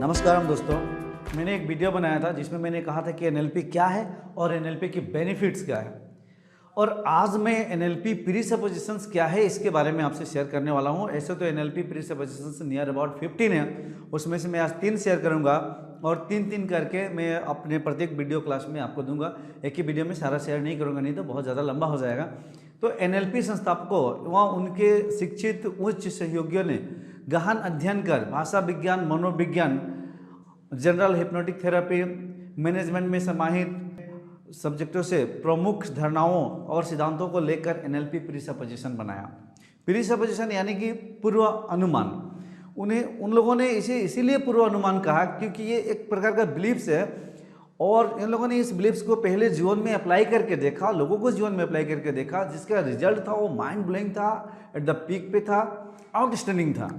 नमस्कार दोस्तों, मैंने एक वीडियो बनाया था जिसमें मैंने कहा था कि एनएलपी क्या है और एनएलपी की बेनिफिट्स क्या है। और आज मैं एनएलपी प्रीसपोजिशंस क्या है इसके बारे में आपसे शेयर करने वाला हूं। ऐसे तो एनएलपी प्रीसपोजिशंस नियर अबाउट 15 है, उसमें से मैं आज 3 शेयर करूंगा और 3-3 करके मैं अपने प्रत्येक वीडियो क्लास में आपको दूंगा। एक ही वीडियो में सारा शेयर नहीं करूंगा, नहीं तो बहुत ज़्यादा लंबा हो जाएगा। तो एनएलपी संस्थापकों व उनके शिक्षित उच्च सहयोगियों ने गहन अध्ययन कर भाषा विज्ञान, मनोविज्ञान, जनरल हिप्नोटिक थेरेपी, मैनेजमेंट में समाहित सब्जेक्टों से प्रमुख धारणाओं और सिद्धांतों को लेकर एनएलपी प्रीसपोजिशन बनाया। प्रीसपोजिशन यानी कि पूर्व अनुमान। उन लोगों ने इसे इसीलिए पूर्व अनुमान कहा क्योंकि ये एक प्रकार का बिलीफ्स है और इन लोगों ने इस बिलीफ्स को पहले जीवन में अप्लाई करके देखा, लोगों को जीवन में अप्लाई करके देखा, जिसका रिजल्ट था वो माइंड ब्लोइंग था, एट द पीक पे था, आउटस्टैंडिंग था।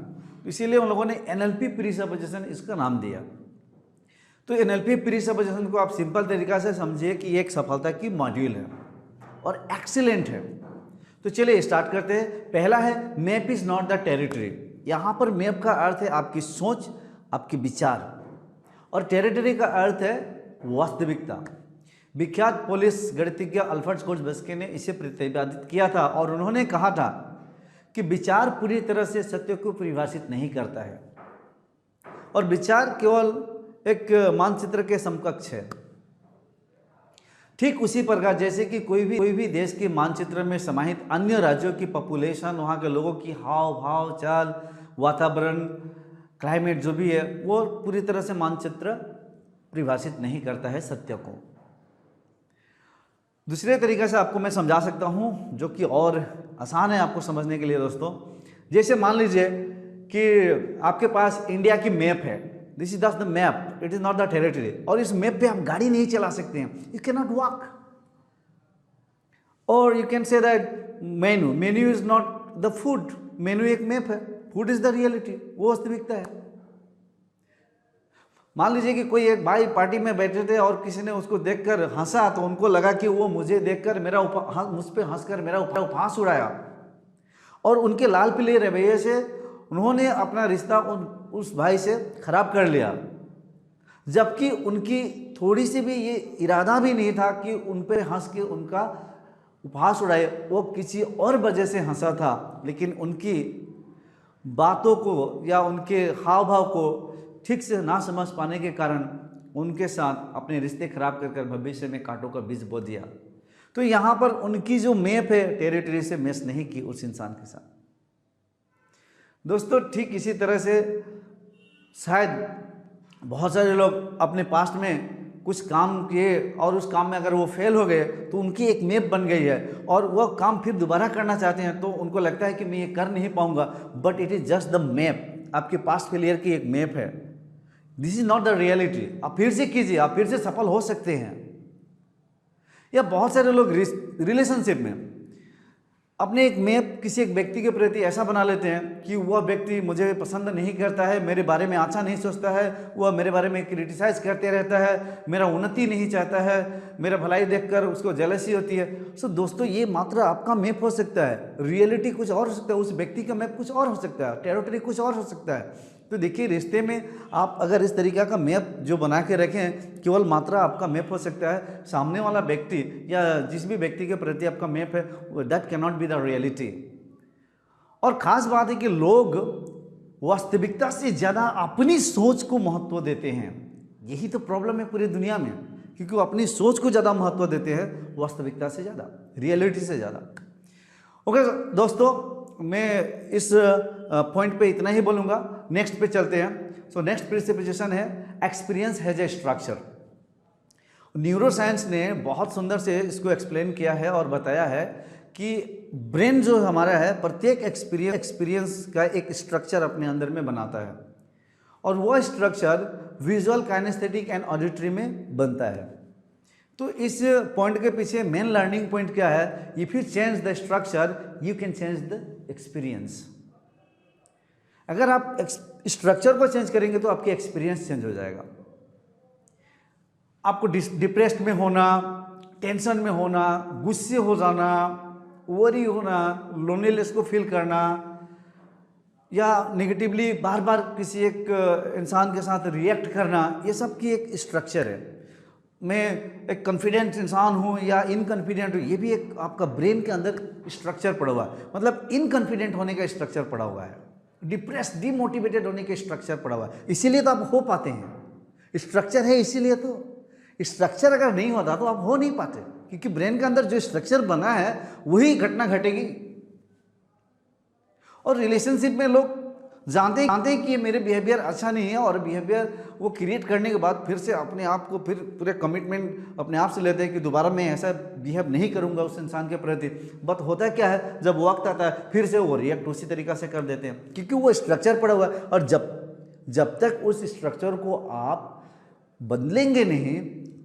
इसीलिए उन लोगों ने एनएलपी प्रीसपोजिशन इसका नाम दिया। तो एनएलपी प्रीसपोजिशन को आप सिंपल तरीका से समझिए कि ये एक सफलता की मॉड्यूल है और एक्सीलेंट है। तो चलिए स्टार्ट करते हैं। पहला है map is not the territory. यहाँ पर मैप का अर्थ है आपकी सोच, आपके विचार, और टेरिटरी का अर्थ है वास्तविकता। विख्यात पुलिस गणितज्ञ अल्फ्रेड कोर्सबस्की ने इसे प्रतिपादित किया था और उन्होंने कहा था कि विचार पूरी तरह से सत्य को परिभाषित नहीं करता है और विचार केवल एक मानचित्र के समकक्ष है। ठीक उसी प्रकार जैसे कि कोई भी देश के मानचित्र में समाहित अन्य राज्यों की पॉपुलेशन, वहाँ के लोगों की हाव भाव, चाल, वातावरण, क्लाइमेट जो भी है, वो पूरी तरह से मानचित्र परिभाषित नहीं करता है सत्य को। दूसरे तरीके से आपको मैं समझा सकता हूँ जो कि और आसान है आपको समझने के लिए दोस्तों। जैसे मान लीजिए कि आपके पास इंडिया की मैप है, this is the map, it is not the territory, और इस मैप पे आप गाड़ी नहीं चला सकते हैं, यू कैन नॉट वॉक। और you can say that menu is not the food, menu एक मैप है, फूड इज द रियलिटी, वो वास्तविकता है। मान लीजिए कि कोई एक भाई पार्टी में बैठे थे और किसी ने उसको देखकर हंसा, तो उनको लगा कि वो मुझे देखकर मुझ पे हंसकर मेरा उपहास उड़ाया, और उनके लाल पीले रवैये से उन्होंने अपना रिश्ता उस भाई से खराब कर लिया, जबकि उनकी थोड़ी सी भी ये इरादा भी नहीं था कि उन पे हंस के उनका उपहास उड़ाए। वो किसी और वजह से हंसा था, लेकिन उनकी बातों को या उनके हाव भाव को ठीक से ना समझ पाने के कारण उनके साथ अपने रिश्ते खराब कर भविष्य में कांटों का बीज बो दिया। तो यहाँ पर उनकी जो मैप है टेरिटरी से मैच नहीं की उस इंसान के साथ। दोस्तों ठीक इसी तरह से शायद बहुत सारे लोग अपने पास्ट में कुछ काम किए और उस काम में अगर वो फेल हो गए तो उनकी एक मैप बन गई है और वह काम फिर दोबारा करना चाहते हैं, तो उनको लगता है कि मैं ये कर नहीं पाऊंगा, but it is just the map, आपके पास्ट फेलियर की एक मैप है। This is not the reality. आप फिर से कीजिए, आप फिर से सफल हो सकते हैं। या बहुत सारे लोग रिलेशनशिप में अपने एक मैप किसी एक व्यक्ति के प्रति ऐसा बना लेते हैं कि वह व्यक्ति मुझे पसंद नहीं करता है, मेरे बारे में अच्छा नहीं सोचता है, वह मेरे बारे में क्रिटिसाइज करते रहता है, मेरा उन्नति नहीं चाहता है, मेरा भलाई देखकर उसको जेलसी होती है। सो दोस्तों ये मात्र आपका मैप हो सकता है, रियलिटी कुछ और हो सकता है, उस व्यक्ति का मैप कुछ और हो सकता है, टेरिटरी कुछ और हो सकता है। तो देखिए रिश्ते में आप अगर इस तरीका का मैप जो बना के रखें, केवल मात्रा आपका मैप हो सकता है, सामने वाला व्यक्ति या जिस भी व्यक्ति के प्रति आपका मैप है that can not be the reality. और खास बात है कि लोग वास्तविकता से ज़्यादा अपनी सोच को महत्व देते हैं। यही तो प्रॉब्लम है पूरी दुनिया में, क्योंकि वो अपनी सोच को ज़्यादा महत्व देते हैं वास्तविकता से ज़्यादा, रियलिटी से ज़्यादा। ओके दोस्तों, मैं इस पॉइंट पे इतना ही बोलूँगा। नेक्स्ट पे चलते हैं। सो नेक्स्ट प्रिसपोजिशन है experience has a structure. Neuroscience ने बहुत सुंदर से इसको एक्सप्लेन किया है और बताया है कि ब्रेन जो हमारा है प्रत्येक एक्सपीरियंस का एक स्ट्रक्चर अपने अंदर में बनाता है, और वह structure visual, kinesthetic and auditory में बनता है। तो इस पॉइंट के पीछे मेन लर्निंग पॉइंट क्या है? If you change the structure you can change the experience. अगर आप स्ट्रक्चर को चेंज करेंगे तो आपकी एक्सपीरियंस चेंज हो जाएगा। आपको डिप्रेस्ड में होना, टेंशन में होना, गुस्से हो जाना, वरी होना, लोनलीनेस को फील करना, या नेगेटिवली बार बार किसी एक इंसान के साथ रिएक्ट करना, ये सब की एक स्ट्रक्चर है। मैं एक कॉन्फिडेंट इंसान हूँ या इनकॉन्फिडेंट हूँ, ये भी एक आपका ब्रेन के अंदर स्ट्रक्चर पड़ा हुआ है, मतलब इनकॉन्फिडेंट होने का स्ट्रक्चर पड़ा हुआ है, डिप्रेस डिमोटिवेटेड होने का स्ट्रक्चर पड़ा हुआ है। इसीलिए तो आप हो पाते हैं, स्ट्रक्चर है इसीलिए तो। स्ट्रक्चर अगर नहीं होता तो आप हो नहीं पाते, क्योंकि ब्रेन के अंदर जो स्ट्रक्चर बना है वही घटना घटेगी। और रिलेशनशिप में लोग जानते हैं कि ये मेरे बिहेवियर अच्छा नहीं है, और बिहेवियर वो क्रिएट करने के बाद फिर से अपने आप को फिर पूरे कमिटमेंट अपने आप से लेते हैं कि दोबारा मैं ऐसा बिहेव नहीं करूंगा उस इंसान के प्रति। बट होता क्या है, जब वक्त आता है फिर से वो रिएक्ट उसी तरीक़ा से कर देते हैं, क्योंकि वो स्ट्रक्चर पड़ा हुआ है। और जब तक उस स्ट्रक्चर को आप बदलेंगे नहीं,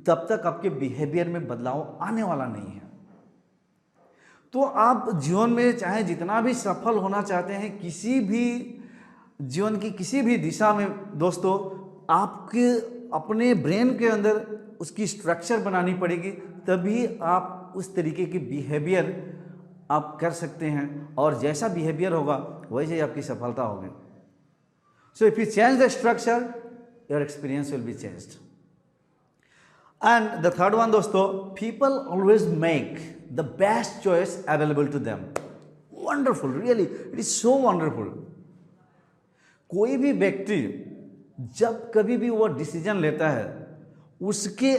तब तक आपके बिहेवियर में बदलाव आने वाला नहीं है। तो आप जीवन में चाहे जितना भी सफल होना चाहते हैं, किसी भी जीवन की किसी भी दिशा में दोस्तों, आपके अपने ब्रेन के अंदर उसकी स्ट्रक्चर बनानी पड़ेगी, तभी आप उस तरीके की बिहेवियर आप कर सकते हैं, और जैसा बिहेवियर होगा वैसे ही आपकी सफलता होगी। So if you change the structure, your experience will be changed. And the third one दोस्तों, people always make the best choice available to them. Wonderful, really it is so wonderful. कोई भी व्यक्ति जब कभी भी वो डिसीजन लेता है, उसके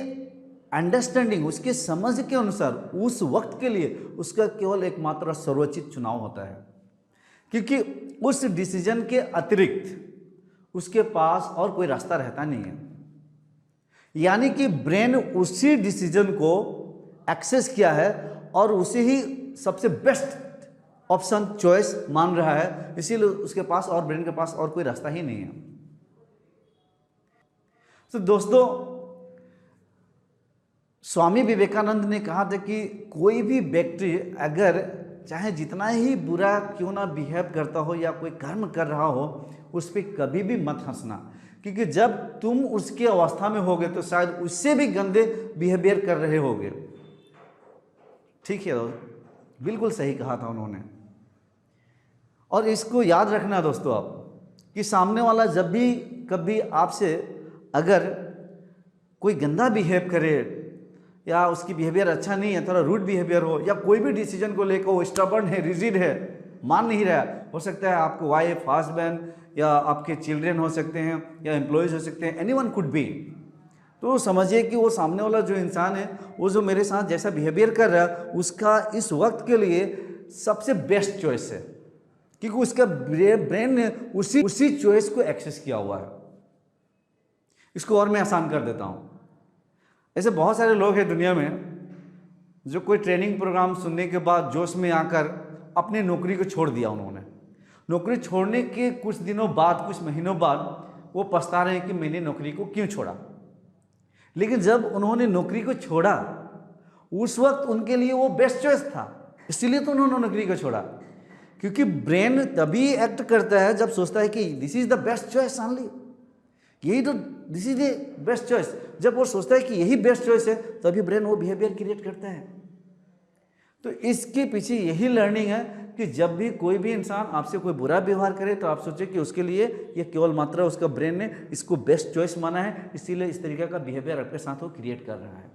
अंडरस्टैंडिंग, उसके समझ के अनुसार उस वक्त के लिए उसका केवल एकमात्र सर्वोचित चुनाव होता है, क्योंकि उस डिसीजन के अतिरिक्त उसके पास और कोई रास्ता रहता नहीं है। यानी कि ब्रेन उसी डिसीजन को एक्सेस किया है और उसे ही सबसे बेस्ट ऑप्शन चॉइस मान रहा है, इसीलिए उसके पास और ब्रेन के पास और कोई रास्ता ही नहीं है। तो दोस्तों, स्वामी विवेकानंद ने कहा था कि कोई भी व्यक्ति अगर चाहे जितना ही बुरा क्यों ना बिहेव करता हो या कोई कर्म कर रहा हो, उस पर कभी भी मत हंसना, क्योंकि जब तुम उसकी अवस्था में होगे तो शायद उससे भी गंदे बिहेवियर कर रहे होगे। ठीक है दोस्त, बिल्कुल सही कहा था उन्होंने। और इसको याद रखना दोस्तों आप, कि सामने वाला जब भी कभी आपसे अगर कोई गंदा बिहेव करे या उसकी बिहेवियर अच्छा नहीं है, थोड़ा रूड बिहेवियर हो, या कोई भी डिसीजन को लेकर वो स्टबर्न है, रिजिड है, मान नहीं रहा, हो सकता है आपको वाइफ, हस्बैंड या आपके चिल्ड्रन हो सकते हैं या एम्प्लॉयज़ हो सकते हैं, एनीवन कुड बी। तो समझिए कि वो सामने वाला जो इंसान है, वो जो मेरे साथ जैसा बिहेवियर कर रहा है, उसका इस वक्त के लिए सबसे बेस्ट चॉइस है, क्योंकि उसका ब्रेन ने उसी चॉइस को एक्सेस किया हुआ है। इसको और मैं आसान कर देता हूँ। ऐसे बहुत सारे लोग हैं दुनिया में जो कोई ट्रेनिंग प्रोग्राम सुनने के बाद जोश में आकर अपनी नौकरी को छोड़ दिया। उन्होंने नौकरी छोड़ने के कुछ दिनों बाद, कुछ महीनों बाद वो पछता रहे हैं कि मैंने नौकरी को क्यों छोड़ा। लेकिन जब उन्होंने नौकरी को छोड़ा, उस वक्त उनके लिए वो बेस्ट चॉइस था, इसलिए तो उन्होंने नौकरी को छोड़ा। क्योंकि ब्रेन तभी एक्ट करता है जब सोचता है कि this is the best choice only, यही तो this is the best choice. जब वो सोचता है कि यही बेस्ट चॉइस है, तभी ब्रेन वो बिहेवियर क्रिएट करता है। तो इसके पीछे यही लर्निंग है कि जब भी कोई भी इंसान आपसे कोई बुरा व्यवहार करे, तो आप सोचें कि उसके लिए ये केवल मात्र उसका ब्रेन ने इसको बेस्ट चॉइस माना है, इसीलिए इस तरीके का बिहेवियर आपके साथ वो क्रिएट कर रहा है।